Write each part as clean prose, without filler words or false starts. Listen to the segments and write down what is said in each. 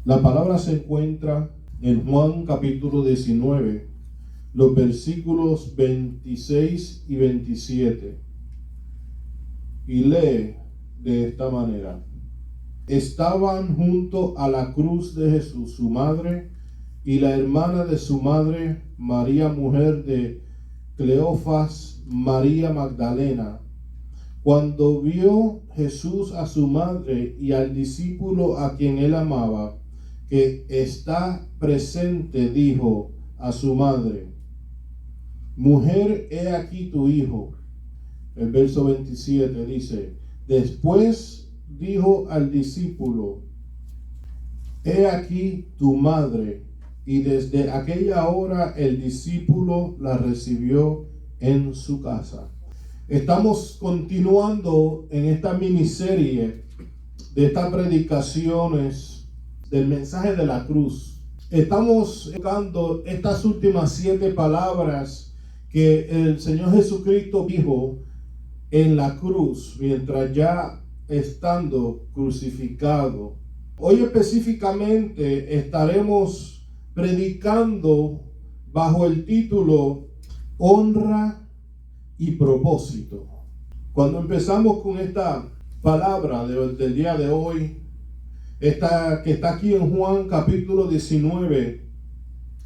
La palabra se encuentra en Juan capítulo 19, los versículos 26 y 27. Y lee de esta manera: estaban junto a la cruz de Jesús su madre y la hermana de su madre, María, mujer de Cleofas, María Magdalena. Cuando vio Jesús a su madre y al discípulo a quien él amaba, que está presente, dijo a su madre: mujer, he aquí tu hijo. El verso 27 dice: después dijo al discípulo: he aquí tu madre. Y desde aquella hora el discípulo la recibió en su casa. Estamos continuando en esta miniserie de estas predicaciones del mensaje de la cruz. Estamos buscando estas últimas 7 palabras que el Señor Jesucristo dijo en la cruz mientras ya estando crucificado. Hoy específicamente estaremos predicando bajo el título honra y propósito. Cuando empezamos con esta palabra del día de hoy, que está aquí en Juan capítulo 19,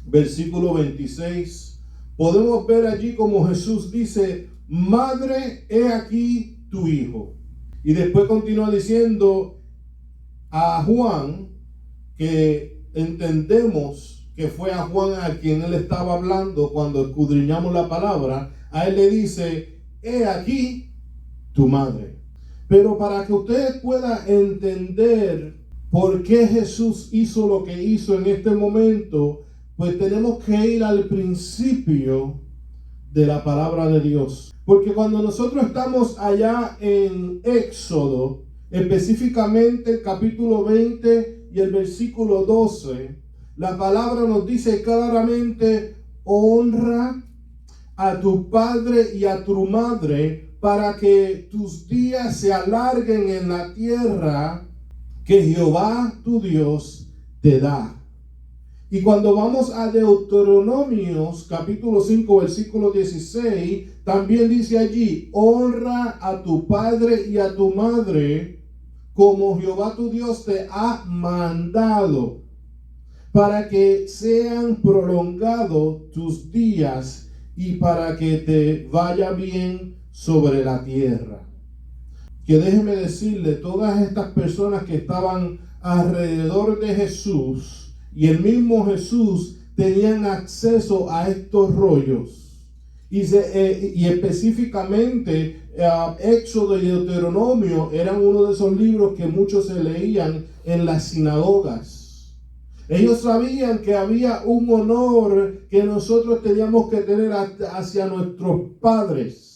versículo 26, podemos ver allí como Jesús dice: madre, he aquí tu hijo. Y después continúa diciendo a Juan, que entendemos que fue a Juan a quien él estaba hablando cuando escudriñamos la palabra, a él le dice: he aquí tu madre. Pero para que usted pueda entender por qué Jesús hizo lo que hizo en este momento, pues tenemos que ir al principio de la palabra de Dios. Porque cuando nosotros estamos allá en Éxodo, específicamente el capítulo 20 y el versículo 12, la palabra nos dice claramente: honra a tu padre y a tu madre para que tus días se alarguen en la tierra que Jehová tu Dios te da. Y cuando vamos a Deuteronomios capítulo 5 versículo 16, también dice allí: honra a tu padre y a tu madre como Jehová tu Dios te ha mandado, para que sean prolongados tus días y para que te vaya bien sobre la tierra. Que déjeme decirle, todas estas personas que estaban alrededor de Jesús y el mismo Jesús tenían acceso a estos rollos. Y específicamente Éxodo y Deuteronomio eran uno de esos libros que muchos se leían en las sinagogas. Ellos sabían que había un honor que nosotros teníamos que tener hacia nuestros padres.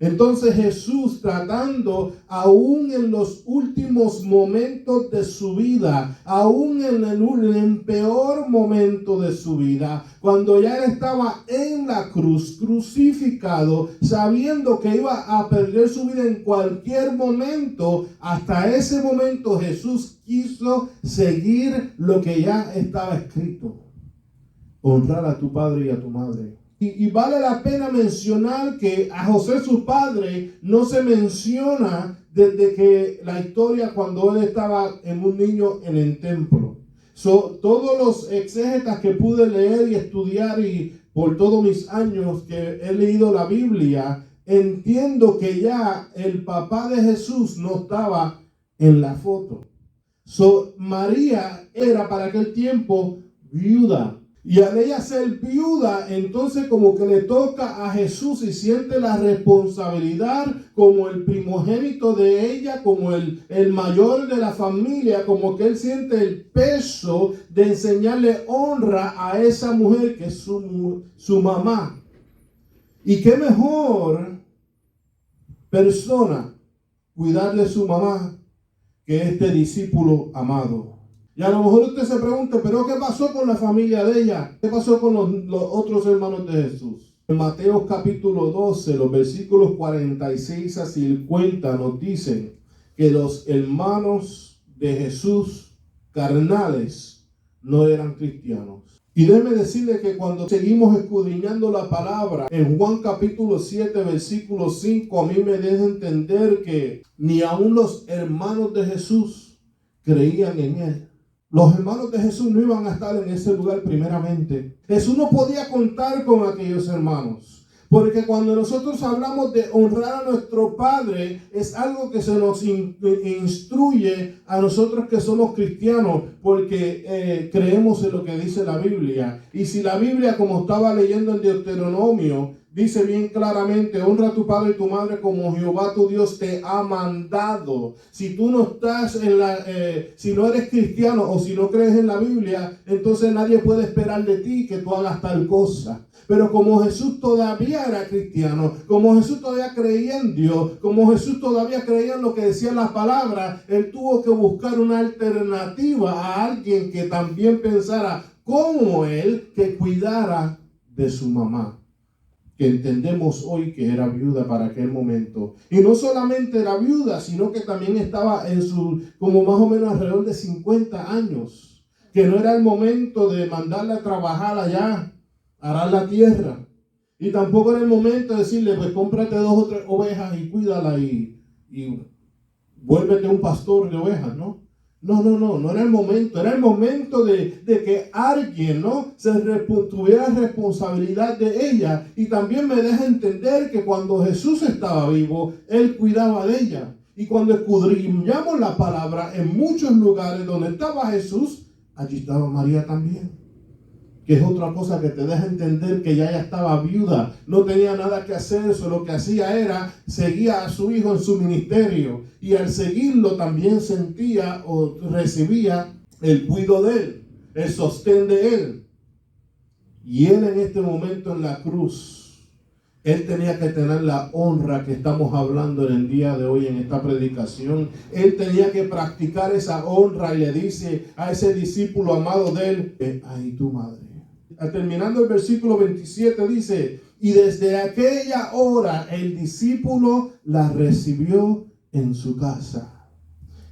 Entonces Jesús, tratando aún en los últimos momentos de su vida, aún en el peor momento de su vida, cuando ya él estaba en la cruz, crucificado, sabiendo que iba a perder su vida en cualquier momento, hasta ese momento Jesús quiso seguir lo que ya estaba escrito: honrar a tu padre y a tu madre. Y vale la pena mencionar que a José, su padre, no se menciona desde que la historia cuando él estaba en un niño en el templo. Todos los exégetas que pude leer y estudiar, y por todos mis años que he leído la Biblia, entiendo que ya el papá de Jesús no estaba en la foto. María era para aquel tiempo viuda. Y al ella ser viuda, entonces como que le toca a Jesús y siente la responsabilidad como el primogénito de ella, como el mayor de la familia, como que él siente el peso de enseñarle honra a esa mujer que es su mamá. Y qué mejor persona cuidarle a su mamá que este discípulo amado. Y a lo mejor usted se pregunta: ¿pero qué pasó con la familia de ella? ¿Qué pasó con los otros hermanos de Jesús? En Mateo capítulo 12, los versículos 46 a 50 nos dicen que los hermanos de Jesús carnales, no eran cristianos. Y déjeme decirle que cuando seguimos escudriñando la palabra, en Juan capítulo 7, versículo 5, a mí me deja entender que ni aun los hermanos de Jesús creían en él. Los hermanos de Jesús no iban a estar en ese lugar primeramente. Jesús no podía contar con aquellos hermanos. Porque cuando nosotros hablamos de honrar a nuestro Padre, es algo que se nos instruye a nosotros que somos cristianos, porque creemos en lo que dice la Biblia. Y si la Biblia, como estaba leyendo en Deuteronomio, dice bien claramente: honra a tu padre y tu madre como Jehová tu Dios te ha mandado. Si tú no estás si no eres cristiano o si no crees en la Biblia, entonces nadie puede esperar de ti que tú hagas tal cosa. Pero como Jesús todavía era cristiano, como Jesús todavía creía en Dios, como Jesús todavía creía en lo que decía la palabra, él tuvo que buscar una alternativa a alguien que también pensara como él, que cuidara de su mamá, que entendemos hoy que era viuda para aquel momento. Y no solamente era viuda, sino que también estaba como más o menos alrededor de 50 años, que no era el momento de mandarla a trabajar allá, arar la tierra. Y tampoco era el momento de decirle: pues cómprate 2 o 3 ovejas y cuídala y vuélvete un pastor de ovejas, ¿no? No era el momento. Era el momento de que alguien, ¿no?, tuviera responsabilidad de ella. Y también me deja entender que cuando Jesús estaba vivo, él cuidaba de ella. Y cuando escudriñamos la palabra, en muchos lugares donde estaba Jesús, allí estaba María también. Que es otra cosa que te deja entender que ya estaba viuda, no tenía nada que hacer. Eso lo que hacía era seguía a su hijo en su ministerio, y al seguirlo también sentía o recibía el cuidado de él, el sostén de él. Y él en este momento en la cruz, él tenía que tener la honra que estamos hablando en el día de hoy en esta predicación. Él tenía que practicar esa honra, y le dice a ese discípulo amado de él: ahí tu madre. Terminando el versículo 27 dice: y desde aquella hora el discípulo la recibió en su casa.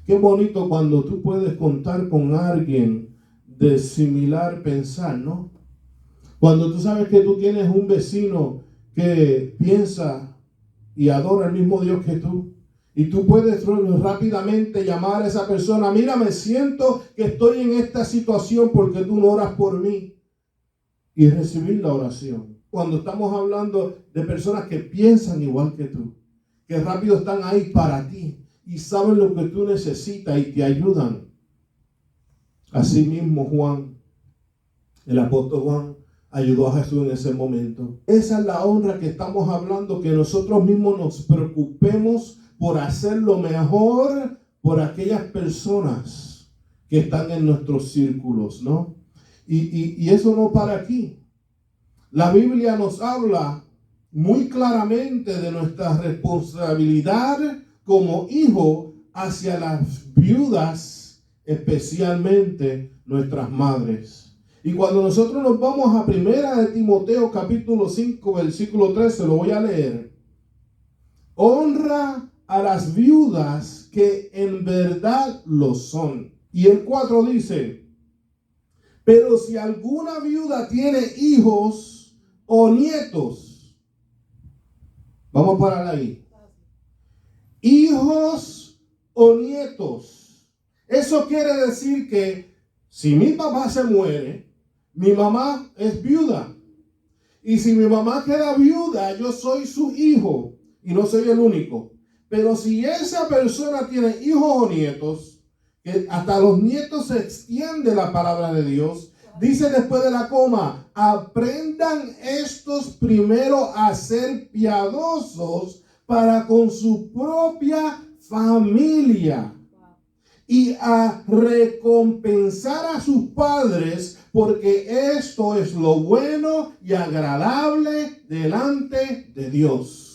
Qué bonito cuando tú puedes contar con alguien de similar pensar, ¿no? Cuando tú sabes que tú tienes un vecino que piensa y adora al mismo Dios que tú, y tú puedes rápidamente llamar a esa persona: mira, me siento que estoy en esta situación porque tú no oras por mí. Y recibir la oración. Cuando estamos hablando de personas que piensan igual que tú, que rápido están ahí para ti y saben lo que tú necesitas y te ayudan. Así mismo Juan, el apóstol Juan, ayudó a Jesús en ese momento. Esa es la honra que estamos hablando, que nosotros mismos nos preocupemos por hacer lo mejor por aquellas personas que están en nuestros círculos, ¿no? Y eso no para aquí. La Biblia nos habla muy claramente de nuestra responsabilidad como hijo hacia las viudas, especialmente nuestras madres. Y cuando nosotros nos vamos a 1 de Timoteo capítulo 5 versículo 13, lo voy a leer. Honra a las viudas que en verdad lo son. Y el 4 dice: pero si alguna viuda tiene hijos o nietos, vamos a parar ahí. Hijos o nietos. Eso quiere decir que si mi papá se muere, mi mamá es viuda. Y si mi mamá queda viuda, yo soy su hijo y no soy el único. Pero si esa persona tiene hijos o nietos, que hasta los nietos se extiende la palabra de Dios, dice después de la coma: aprendan estos primero a ser piadosos para con su propia familia y a recompensar a sus padres, porque esto es lo bueno y agradable delante de Dios.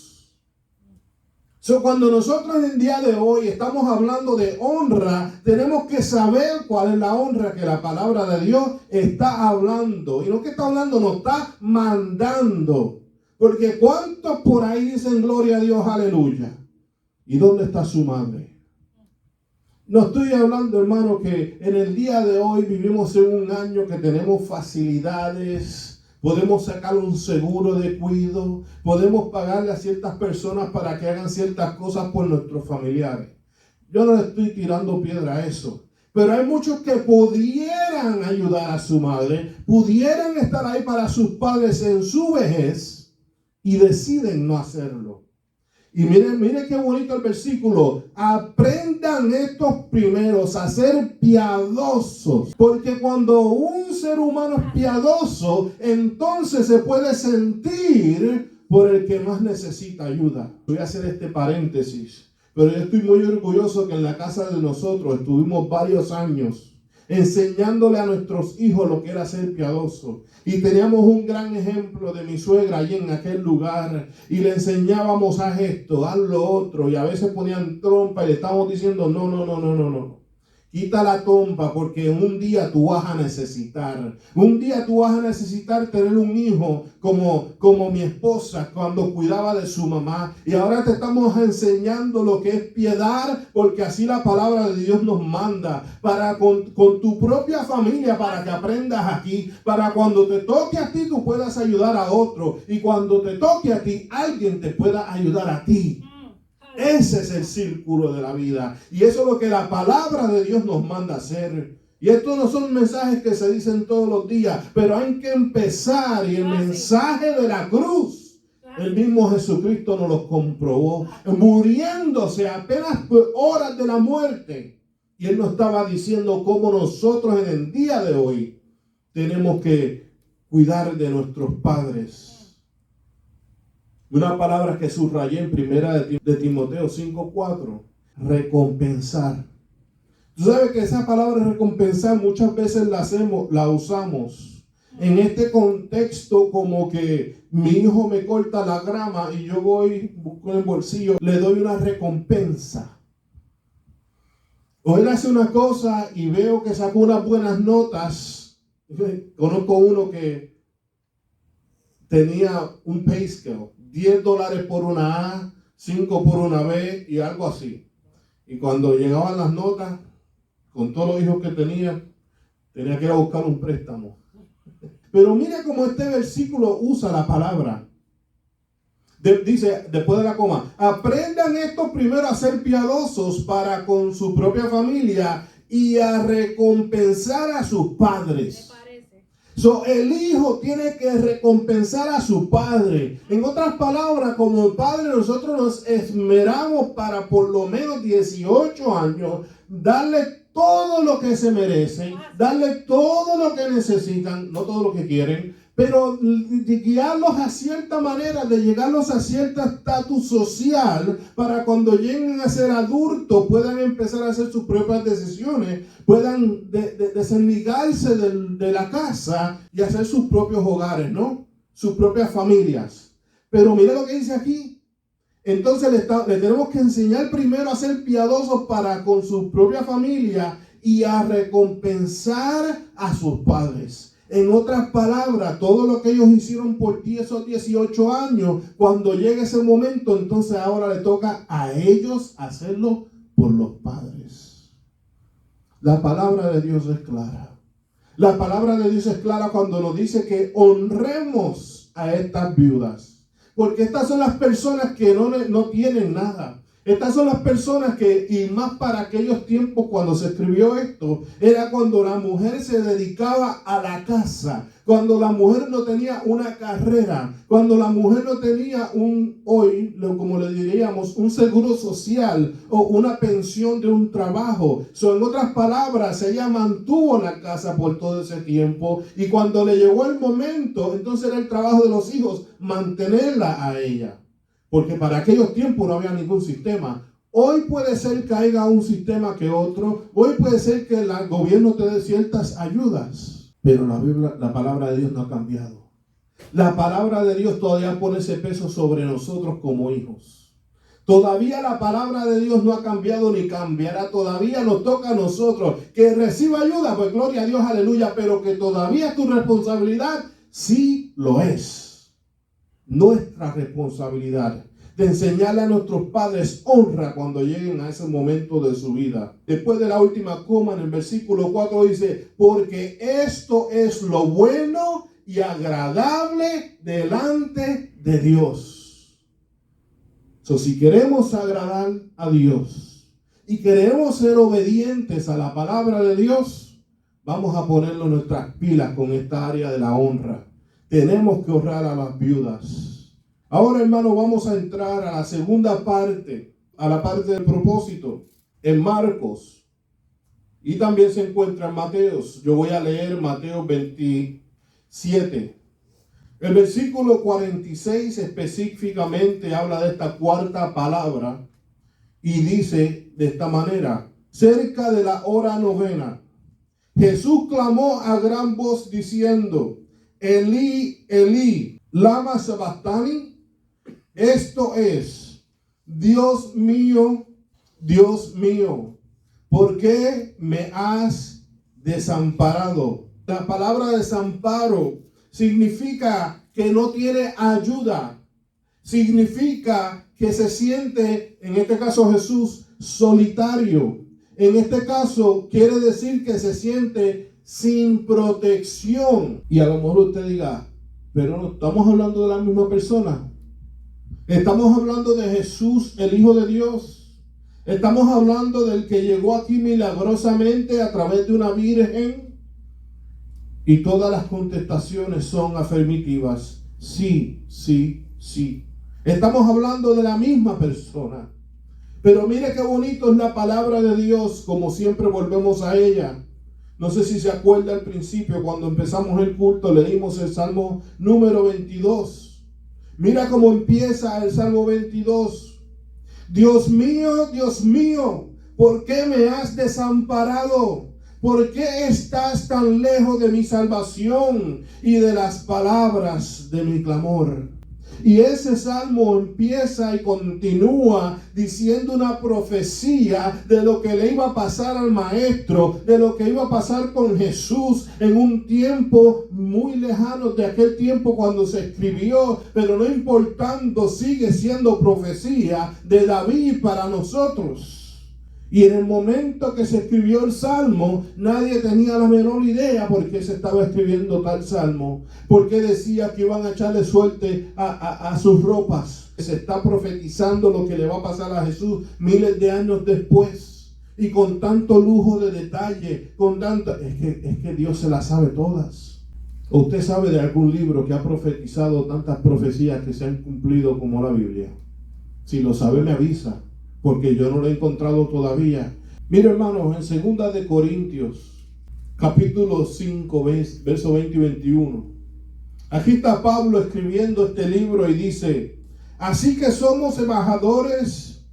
Cuando nosotros en el día de hoy estamos hablando de honra, tenemos que saber cuál es la honra que la palabra de Dios está hablando. Y no que está hablando, nos está mandando. Porque ¿cuántos por ahí dicen gloria a Dios, aleluya? ¿Y dónde está su madre? No estoy hablando, hermano, que en el día de hoy vivimos en un año que tenemos facilidades, podemos sacar un seguro de cuidado, podemos pagarle a ciertas personas para que hagan ciertas cosas por nuestros familiares. Yo no le estoy tirando piedra a eso, pero hay muchos que pudieran ayudar a su madre, pudieran estar ahí para sus padres en su vejez y deciden no hacerlo. Y miren qué bonito el versículo. Aprendan estos primeros a ser piadosos. Porque cuando un ser humano es piadoso, entonces se puede sentir por el que más necesita ayuda. Voy a hacer este paréntesis. Pero yo estoy muy orgulloso que en la casa de nosotros estuvimos varios años enseñándole a nuestros hijos lo que era ser piadoso. Y teníamos un gran ejemplo de mi suegra allí en aquel lugar. Y le enseñábamos a esto, a lo otro. Y a veces ponían trompa y le estábamos diciendo, no. Quita la trompa porque un día tú vas a necesitar. Un día tú vas a necesitar tener un hijo como mi esposa cuando cuidaba de su mamá. Y ahora te estamos enseñando lo que es piedad, porque así la palabra de Dios nos manda. Para con tu propia familia, para que aprendas aquí. Para cuando te toque a ti, tú puedas ayudar a otro. Y cuando te toque a ti, alguien te pueda ayudar a ti. Ese es el círculo de la vida. Y eso es lo que la palabra de Dios nos manda hacer. Y estos no son mensajes que se dicen todos los días, pero hay que empezar. Y el mensaje de la cruz, el mismo Jesucristo nos lo comprobó, muriéndose apenas por horas de la muerte. Y Él nos estaba diciendo cómo nosotros en el día de hoy tenemos que cuidar de nuestros padres. Una palabra que subrayé en primera de Timoteo 5:4, recompensar. Tú sabes que esa palabra recompensar muchas veces la usamos en este contexto como que mi hijo me corta la grama y yo voy, busco en el bolsillo, le doy una recompensa. O él hace una cosa y veo que sacó unas buenas notas. Conozco uno que tenía un pay scale. $10 por una A, 5 por una B y algo así. Y cuando llegaban las notas, con todos los hijos que tenía que ir a buscar un préstamo. Pero mira cómo este versículo usa la palabra. Dice, después de la coma, aprendan esto primero a ser piadosos para con su propia familia y a recompensar a sus padres. El hijo tiene que recompensar a su padre. En otras palabras, como padre, nosotros nos esmeramos para por lo menos 18 años darle todo lo que se merecen, darle todo lo que necesitan, no todo lo que quieren, pero de guiarlos a cierta manera, de llegarlos a cierto estatus social, para cuando lleguen a ser adultos puedan empezar a hacer sus propias decisiones, puedan desligarse de la casa y hacer sus propios hogares, ¿no? Sus propias familias. Pero mira lo que dice aquí. Entonces le tenemos que enseñar primero a ser piadosos para con su propia familia y a recompensar a sus padres. En otras palabras, todo lo que ellos hicieron por 10 o 18 años, cuando llegue ese momento, entonces ahora le toca a ellos hacerlo por los padres. La palabra de Dios es clara. La palabra de Dios es clara cuando nos dice que honremos a estas viudas. Porque estas son las personas que no tienen nada. Estas son las personas que, y más para aquellos tiempos cuando se escribió esto, era cuando la mujer se dedicaba a la casa, cuando la mujer no tenía una carrera, cuando la mujer no tenía como le diríamos, un seguro social o una pensión de un trabajo. En otras palabras, ella mantuvo la casa por todo ese tiempo y cuando le llegó el momento, entonces era el trabajo de los hijos mantenerla a ella. Porque para aquellos tiempos no había ningún sistema. Hoy puede ser que haya un sistema que otro. Hoy puede ser que el gobierno te dé ciertas ayudas. Pero la palabra de Dios no ha cambiado. La palabra de Dios todavía pone ese peso sobre nosotros como hijos. Todavía la palabra de Dios no ha cambiado ni cambiará. Todavía nos toca a nosotros que reciba ayuda. Pues gloria a Dios, aleluya. Pero que todavía tu responsabilidad sí lo es. Nuestra responsabilidad. de enseñarle a nuestros padres honra cuando lleguen a ese momento de su vida. Después de la última coma en el versículo 4 dice, porque esto es lo bueno y agradable delante de Dios. Si queremos agradar a Dios y queremos ser obedientes a la palabra de Dios, vamos a ponernos nuestras pilas con esta área de la honra. Tenemos que honrar a las viudas. Ahora, hermano, vamos a entrar a la segunda parte, a la parte del propósito, en Marcos. Y también se encuentra en Mateos. Yo voy a leer Mateo 27. El versículo 46 específicamente habla de esta cuarta palabra y dice de esta manera, cerca de la hora novena, Jesús clamó a gran voz diciendo, Elí, Elí, lama sabactani. Esto es, Dios mío, ¿por qué me has desamparado? La palabra desamparo significa que no tiene ayuda. Significa que se siente, en este caso Jesús, solitario. En este caso quiere decir que se siente sin protección. Y a lo mejor usted diga, pero no estamos hablando de la misma persona. Estamos hablando de Jesús, el Hijo de Dios. Estamos hablando del que llegó aquí milagrosamente a través de una virgen. Y todas las contestaciones son afirmativas. Sí, sí, sí. Estamos hablando de la misma persona. Pero mire qué bonito es la palabra de Dios, como siempre volvemos a ella. No sé si se acuerda al principio, cuando empezamos el culto, leímos el Salmo número 22. Mira cómo empieza el Salmo 22. Dios mío, ¿por qué me has desamparado? ¿Por qué estás tan lejos de mi salvación y de las palabras de mi clamor? Y ese salmo empieza y continúa diciendo una profecía de lo que le iba a pasar al maestro, de lo que iba a pasar con Jesús en un tiempo muy lejano de aquel tiempo cuando se escribió, pero no importando, sigue siendo profecía de David para nosotros. Y en el momento que se escribió el Salmo, nadie tenía la menor idea por qué se estaba escribiendo tal Salmo. Por qué decía que iban a echarle suerte a sus ropas. Se está profetizando lo que le va a pasar a Jesús miles de años después. Y con tanto lujo de detalle, con tanto... Es que Dios se las sabe todas. ¿O usted sabe de algún libro que ha profetizado tantas profecías que se han cumplido como la Biblia? Si lo sabe, me avisa, porque yo no lo he encontrado todavía. Mira, hermanos, en 2 de Corintios, capítulo 5, verso 20 y 21. Aquí está Pablo escribiendo este libro y dice, así que somos embajadores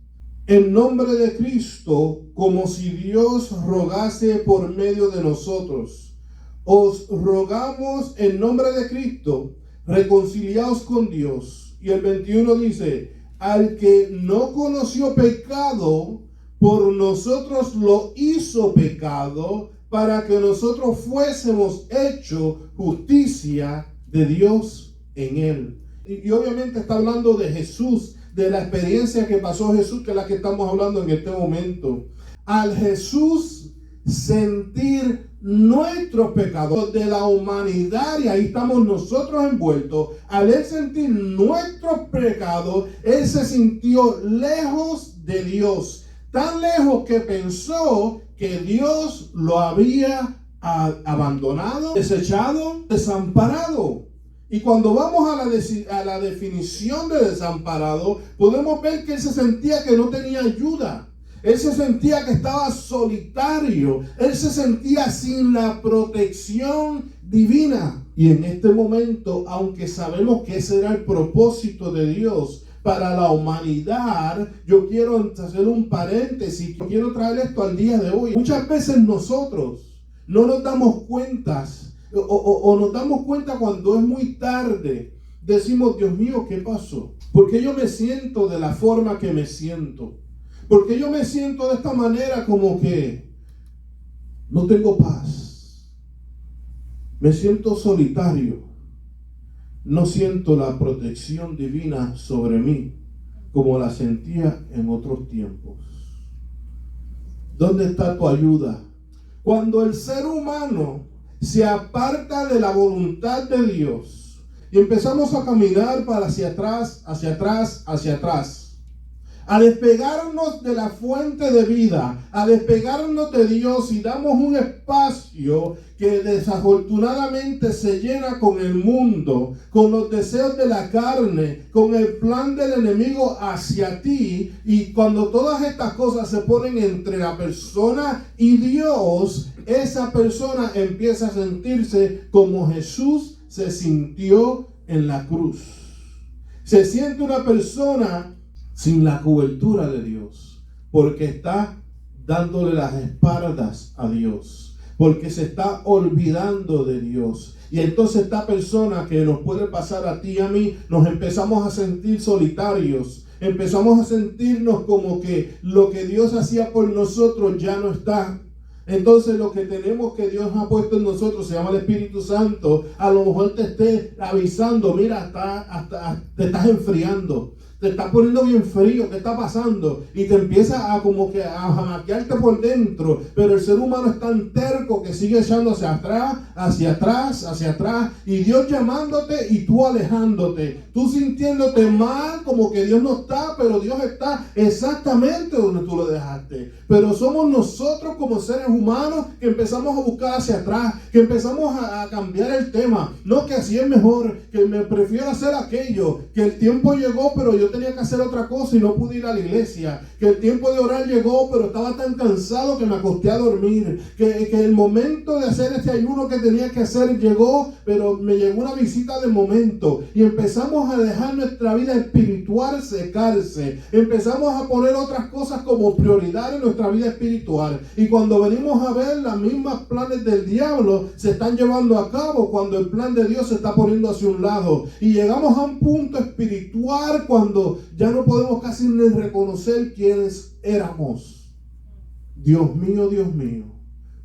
en nombre de Cristo, como si Dios rogase por medio de nosotros. Os rogamos en nombre de Cristo, reconciliaos con Dios. Y el 21 dice, al que no conoció pecado, por nosotros lo hizo pecado, para que nosotros fuésemos hechos justicia de Dios en él. Y obviamente está hablando de Jesús, de la experiencia que pasó Jesús, que es la que estamos hablando en este momento. Al Jesús sentir nuestros pecados de la humanidad, y ahí estamos nosotros envueltos, al él sentir nuestros pecados, él se sintió lejos de Dios, tan lejos que pensó que Dios lo había abandonado, desechado, desamparado. Y cuando vamos a la definición de desamparado, podemos ver que él se sentía que no tenía ayuda. Él se sentía que estaba solitario. Él se sentía sin la protección divina. Y en este momento, aunque sabemos que ese era el propósito de Dios para la humanidad, yo quiero hacer un paréntesis. Quiero traer esto al día de hoy. Muchas veces nosotros no nos damos cuenta o nos damos cuenta cuando es muy tarde. Decimos, Dios mío, ¿qué pasó? ¿Por qué yo me siento de la forma que me siento? Porque yo me siento de esta manera, como que no tengo paz. Me siento solitario. No siento la protección divina sobre mí. como la sentía en otros tiempos. ¿Dónde está tu ayuda? Cuando el ser humano se aparta de la voluntad de Dios y empezamos a caminar para hacia atrás, hacia atrás, hacia atrás, a despegarnos de la fuente de vida, a despegarnos de Dios, y damos un espacio que desafortunadamente se llena con el mundo, con los deseos de la carne, con el plan del enemigo hacia ti. Y cuando todas estas cosas se ponen entre la persona y Dios, esa persona empieza a sentirse como Jesús se sintió en la cruz. Se siente una persona sin la cobertura de Dios, porque está dándole las espaldas a Dios, porque se está olvidando de Dios. Y entonces esta persona, que nos puede pasar a ti y a mí, nos empezamos a sentir solitarios, empezamos a sentirnos como que lo que Dios hacía por nosotros ya no está. Entonces lo que tenemos, que Dios ha puesto en nosotros, se llama el Espíritu Santo. A lo mejor te esté avisando: mira, te estás enfriando, te estás poniendo bien frío, ¿qué está pasando? Y te empieza a como que a jamaquearte por dentro. Pero el ser humano es tan terco que sigue echando hacia atrás, hacia atrás, hacia atrás. Y Dios llamándote y tú alejándote. Tú sintiéndote mal, como que Dios no está, pero Dios está exactamente donde tú lo dejaste. Pero somos nosotros como seres humanos que empezamos a buscar hacia atrás, que empezamos a cambiar el tema. No, que así es mejor, que me prefiero hacer aquello, que el tiempo llegó, pero yo tenía que hacer otra cosa y no pude ir a la iglesia, que el tiempo de orar llegó, pero estaba tan cansado que me acosté a dormir, que el momento de hacer este ayuno que tenía que hacer llegó, pero me llegó una visita de momento. Y empezamos a dejar nuestra vida espiritual secarse, empezamos a poner otras cosas como prioridad en nuestra vida espiritual, y cuando venimos a ver, las mismas planes del diablo se están llevando a cabo cuando el plan de Dios se está poniendo hacia un lado. Y llegamos a un punto espiritual cuando ya no podemos casi ni reconocer quiénes éramos. Dios mío,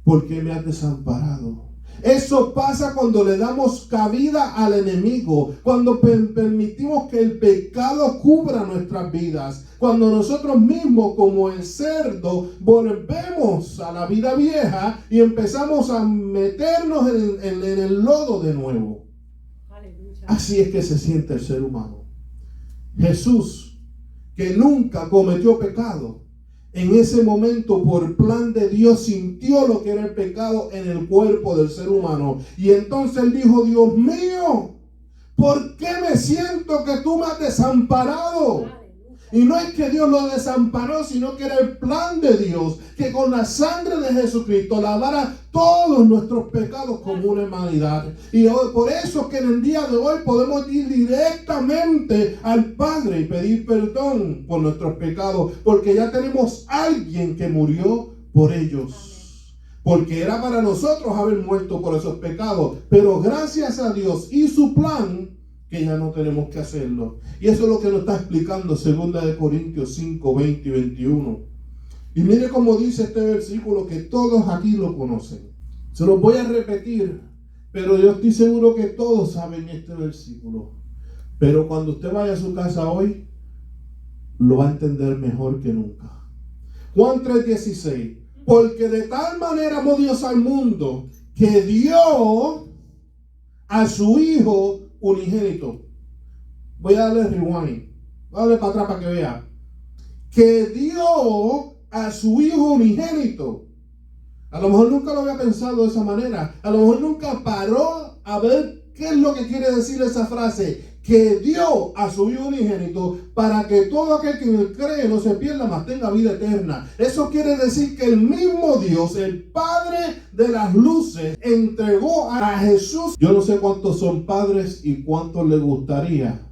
¿por qué me has desamparado? Eso pasa cuando le damos cabida al enemigo, cuando permitimos que el pecado cubra nuestras vidas, cuando nosotros mismos, como el cerdo, volvemos a la vida vieja y empezamos a meternos en el lodo de nuevo. Aleluya. Así es que se siente el ser humano. Jesús, que nunca cometió pecado, en ese momento, por plan de Dios, sintió lo que era el pecado en el cuerpo del ser humano. Y entonces él dijo: Dios mío, ¿por qué me siento que tú me has desamparado? Y no es que Dios lo desamparó, sino que era el plan de Dios, que con la sangre de Jesucristo lavara todos nuestros pecados como una humanidad. Y hoy, por eso que en el día de hoy podemos ir directamente al Padre y pedir perdón por nuestros pecados, porque ya tenemos a alguien que murió por ellos. Porque era para nosotros haber muerto por esos pecados, pero gracias a Dios y su plan, que ya no tenemos que hacerlo. Y eso es lo que nos está explicando 2 Corintios 5, 20 y 21. Y mire cómo dice este versículo, que todos aquí lo conocen. Se los voy a repetir, pero yo estoy seguro que todos saben este versículo. Pero cuando usted vaya a su casa hoy, lo va a entender mejor que nunca. Juan 3:16. Porque de tal manera amó Dios al mundo, que dio a su Hijo unigénito. Voy a darle rewind, voy a darle para atrás para que vea. Que dio a su Hijo unigénito. A lo mejor nunca lo había pensado de esa manera. A lo mejor nunca paró a ver qué es lo que quiere decir esa frase. Que dio a su Hijo unigénito para que todo aquel que en él cree no se pierda, mas tenga vida eterna. Eso quiere decir que el mismo Dios, el Padre de las luces, entregó a Jesús. Yo no sé cuántos son padres y cuántos les gustaría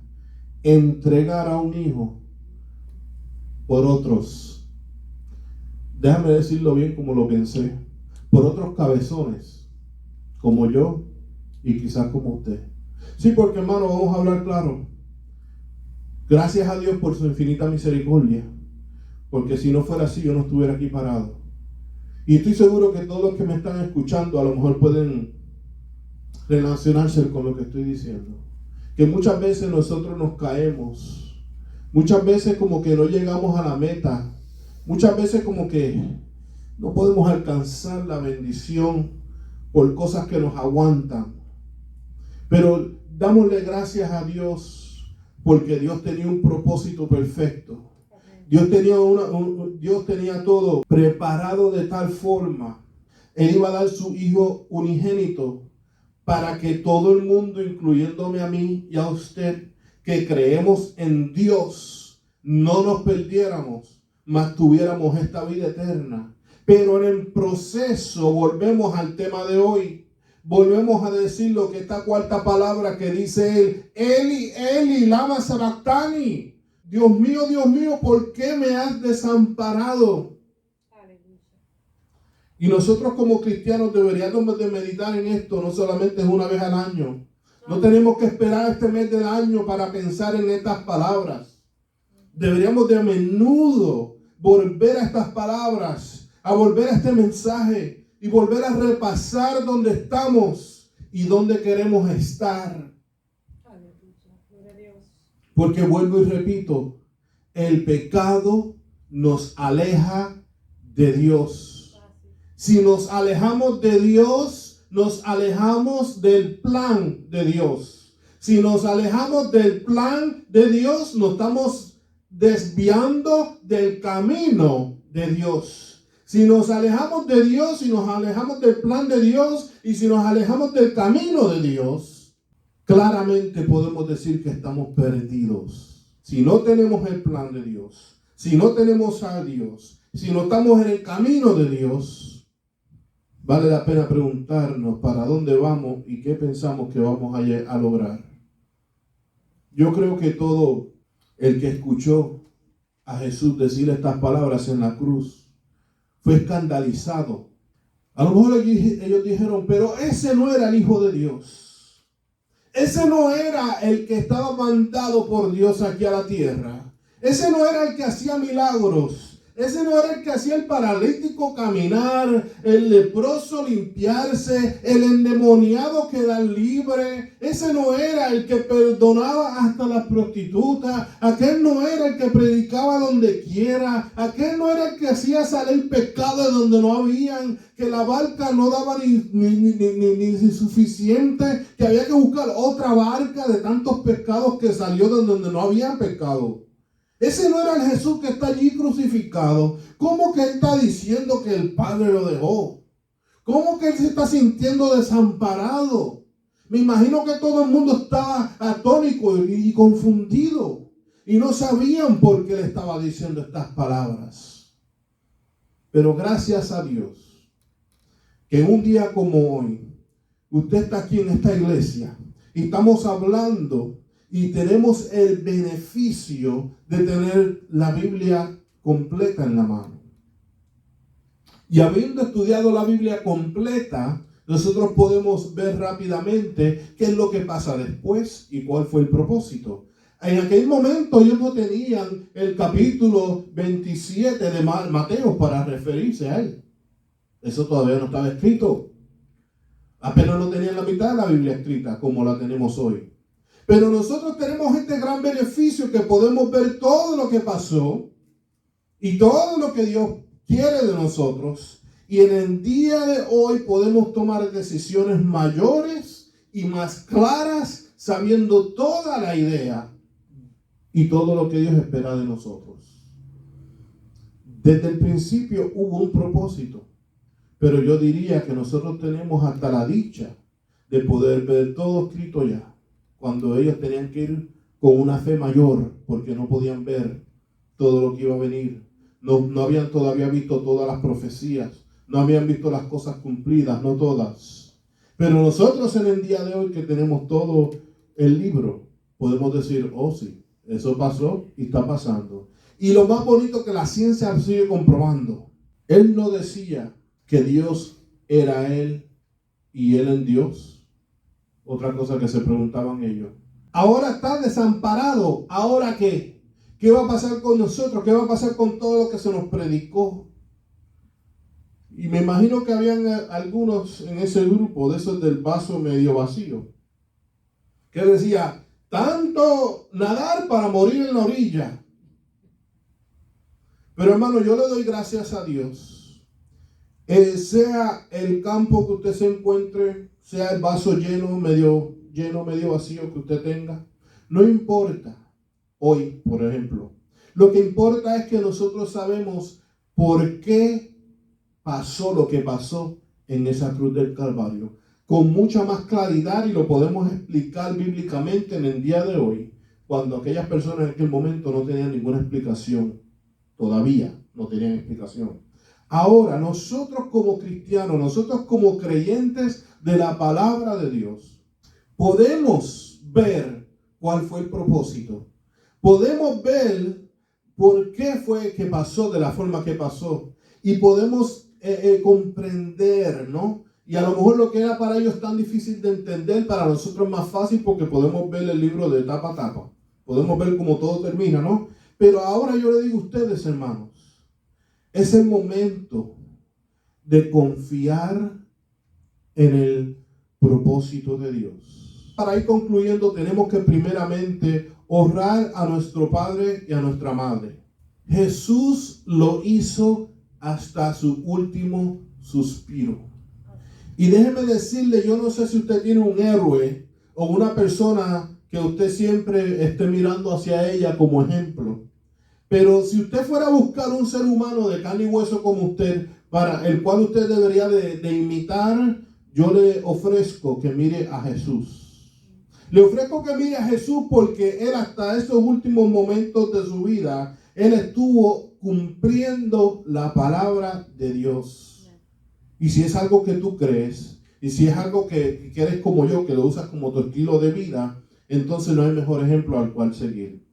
entregar a un hijo por otros. Déjame decirlo bien como lo pensé. Por otros cabezones, como yo y quizás como usted. Sí, porque hermano, vamos a hablar claro. Gracias a Dios por su infinita misericordia, porque si no fuera así yo no estuviera aquí parado. Y estoy seguro que todos los que me están escuchando a lo mejor pueden relacionarse con lo que estoy diciendo. Que muchas veces nosotros nos caemos Muchas veces como que no llegamos a la meta. Muchas veces como que no podemos alcanzar la bendición por cosas que nos aguantan. Pero dámosle gracias a Dios porque Dios tenía un propósito perfecto. Dios tenía todo preparado de tal forma. Él iba a dar su Hijo unigénito para que todo el mundo, incluyéndome a mí y a usted, que creemos en Dios, no nos perdiéramos, mas tuviéramos esta vida eterna. Pero en el proceso, volvemos al tema de hoy, volvemos a decir lo que esta cuarta palabra que dice él, Eli, Eli, lama sabactani. Dios mío, ¿por qué me has desamparado? Y nosotros como cristianos deberíamos de meditar en esto, no solamente es una vez al año. No tenemos que esperar este mes del año para pensar en estas palabras. Deberíamos de a menudo volver a estas palabras, a volver a este mensaje y volver a repasar dónde estamos y dónde queremos estar. Porque vuelvo y repito, el pecado nos aleja de Dios. Si nos alejamos de Dios, nos alejamos del plan de Dios. Si nos alejamos del plan de Dios, nos estamos desviando del camino de Dios. Si nos alejamos de Dios, si nos alejamos del plan de Dios y si nos alejamos del camino de Dios, claramente podemos decir que estamos perdidos. Si no tenemos el plan de Dios, si no tenemos a Dios, si no estamos en el camino de Dios, vale la pena preguntarnos para dónde vamos y qué pensamos que vamos a lograr. Yo creo que todo el que escuchó a Jesús decir estas palabras en la cruz fue escandalizado. A lo mejor ellos dijeron, pero ese no era el Hijo de Dios. Ese no era el que estaba mandado por Dios aquí a la tierra. Ese no era el que hacía milagros. Ese no era el que hacía el paralítico caminar, el leproso limpiarse, el endemoniado quedar libre. Ese no era el que perdonaba hasta las prostitutas. Aquel no era el que predicaba donde quiera. Aquel no era el que hacía salir pecado de donde no habían, que la barca no daba ni suficiente, que había que buscar otra barca de tantos pescados que salió de donde no había pecado. Ese no era el Jesús que está allí crucificado. ¿Cómo que él está diciendo que el Padre lo dejó? ¿Cómo que él se está sintiendo desamparado? Me imagino que todo el mundo estaba atónico y confundido. Y no sabían por qué le estaba diciendo estas palabras. Pero gracias a Dios, que un día como hoy, usted está aquí en esta iglesia y estamos hablando y tenemos el beneficio de tener la Biblia completa en la mano. Y habiendo estudiado la Biblia completa, nosotros podemos ver rápidamente qué es lo que pasa después y cuál fue el propósito. En aquel momento ellos no tenían el capítulo 27 de Mateo para referirse a él. Eso todavía no estaba escrito. Apenas no tenían la mitad de la Biblia escrita como la tenemos hoy. Pero nosotros tenemos este gran beneficio que podemos ver todo lo que pasó y todo lo que Dios quiere de nosotros. Y en el día de hoy podemos tomar decisiones mayores y más claras, sabiendo toda la idea y todo lo que Dios espera de nosotros. Desde el principio hubo un propósito, pero yo diría que nosotros tenemos hasta la dicha de poder ver todo escrito ya. Cuando ellos tenían que ir con una fe mayor, porque no podían ver todo lo que iba a venir. No habían todavía visto todas las profecías. No habían visto las cosas cumplidas, no todas. Pero nosotros en el día de hoy que tenemos todo el libro, podemos decir, oh sí, eso pasó y está pasando. Y lo más bonito que la ciencia sigue comprobando. Él no decía que Dios era Él y Él en Dios. Otra cosa que se preguntaban ellos. Ahora está desamparado. ¿Ahora qué? ¿Qué va a pasar con nosotros? ¿Qué va a pasar con todo lo que se nos predicó? Y me imagino que habían algunos en ese grupo, de esos del vaso medio vacío, que decía, tanto nadar para morir en la orilla. Pero hermano, yo le doy gracias a Dios. Sea el campo que usted se encuentre, sea el vaso medio vacío que usted tenga, no importa. Hoy, por ejemplo, lo que importa es que nosotros sabemos por qué pasó lo que pasó en esa cruz del Calvario, con mucha más claridad, y lo podemos explicar bíblicamente en el día de hoy, cuando aquellas personas en aquel momento no tenían ninguna explicación. Todavía no tenían explicación. Ahora, nosotros como cristianos, nosotros como creyentes de la palabra de Dios, podemos ver cuál fue el propósito. Podemos ver por qué fue que pasó de la forma que pasó. Y podemos comprender, ¿no? Y a lo mejor lo que era para ellos tan difícil de entender, para nosotros es más fácil, porque podemos ver el libro de tapa a tapa. Podemos ver cómo todo termina, ¿no? Pero ahora yo le digo a ustedes, hermanos, es el momento de confiar en el propósito de Dios. Para ir concluyendo, tenemos que primeramente honrar a nuestro padre y a nuestra madre. Jesús lo hizo hasta su último suspiro. Y déjeme decirle, yo no sé si usted tiene un héroe o una persona que usted siempre esté mirando hacia ella como ejemplo. Pero si usted fuera a buscar un ser humano de carne y hueso como usted, para el cual usted debería de imitar, yo le ofrezco que mire a Jesús. Le ofrezco que mire a Jesús, porque Él hasta esos últimos momentos de su vida, Él estuvo cumpliendo la palabra de Dios. Y si es algo que tú crees, y si es algo que eres como yo, que lo usas como tu estilo de vida, entonces no hay mejor ejemplo al cual seguir.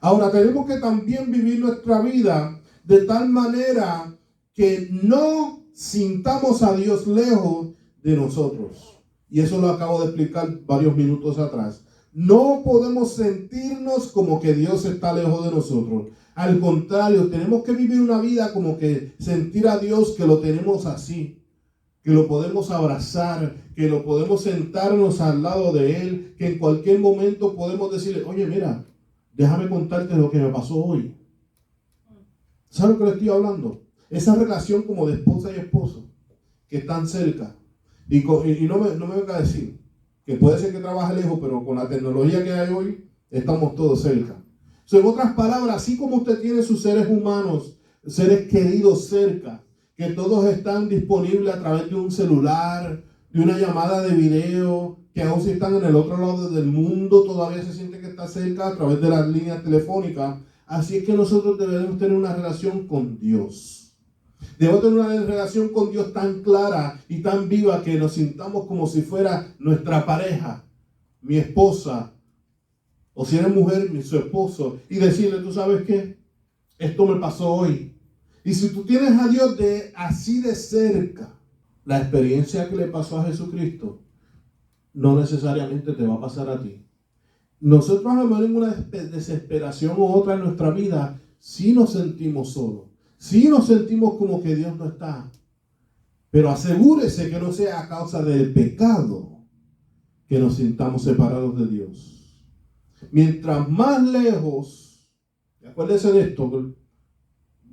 Ahora, tenemos que también vivir nuestra vida de tal manera que no sintamos a Dios lejos de nosotros. Y eso lo acabo de explicar varios minutos atrás. No podemos sentirnos como que Dios está lejos de nosotros. Al contrario, tenemos que vivir una vida como que sentir a Dios que lo tenemos así, que lo podemos abrazar, que lo podemos sentarnos al lado de Él, que en cualquier momento podemos decirle, oye, mira, déjame contarte lo que me pasó hoy. ¿Sabes lo que le estoy hablando? Esa relación como de esposa y esposo, que están cerca. Y no me venga a decir que puede ser que trabaje lejos, pero con la tecnología que hay hoy, estamos todos cerca. En otras palabras, así como usted tiene sus seres humanos, seres queridos cerca, que todos están disponibles a través de un celular, de una llamada de video, que aún si están en el otro lado del mundo, todavía se siente que está cerca a través de las líneas telefónicas. Así es que nosotros debemos tener una relación con Dios. Debemos tener una relación con Dios tan clara y tan viva que nos sintamos como si fuera nuestra pareja, mi esposa, o si eres mujer, su esposo, y decirle, ¿tú sabes qué? Esto me pasó hoy. Y si tú tienes a Dios así de cerca, la experiencia que le pasó a Jesucristo no necesariamente te va a pasar a ti. Nosotros a lo mejor en una desesperación u otra en nuestra vida, sí nos sentimos solos, sí nos sentimos como que Dios no está. Pero asegúrese que no sea a causa del pecado que nos sintamos separados de Dios. Mientras más lejos, acuérdese de esto, voy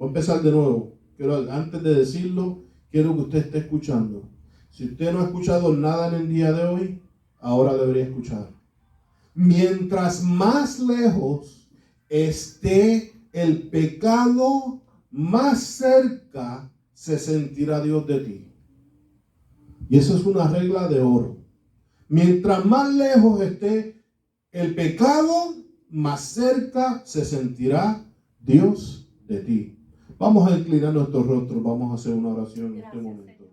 a empezar de nuevo, pero antes de decirlo, quiero que usted esté escuchando. Si usted no ha escuchado nada en el día de hoy, ahora debería escuchar. Mientras más lejos esté el pecado, más cerca se sentirá Dios de ti. Y eso es una regla de oro. Mientras más lejos esté el pecado, más cerca se sentirá Dios de ti. Vamos a inclinar nuestros rostros, vamos a hacer una oración en este momento.